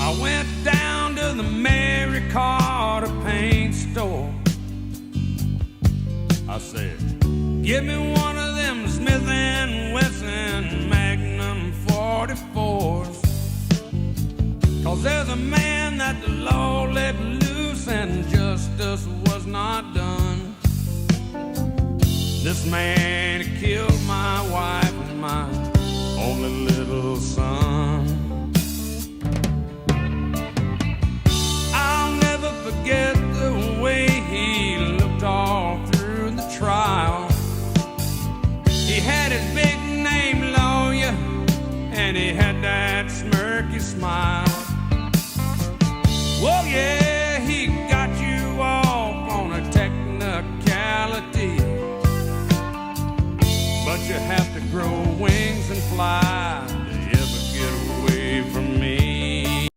I went down to the Mary Carter paint store. I said, give me one of them Smith & Wesson Magnum 44s. 'Cause there's a man that the law let loose and justice was not done. This man killed my wife and my only little son. I'll never forget the way he looked all through the trial. He had his big name lawyer and he had that smirky smile. Oh yeah, he got you off on a technicality, but you have to grow wings and fly.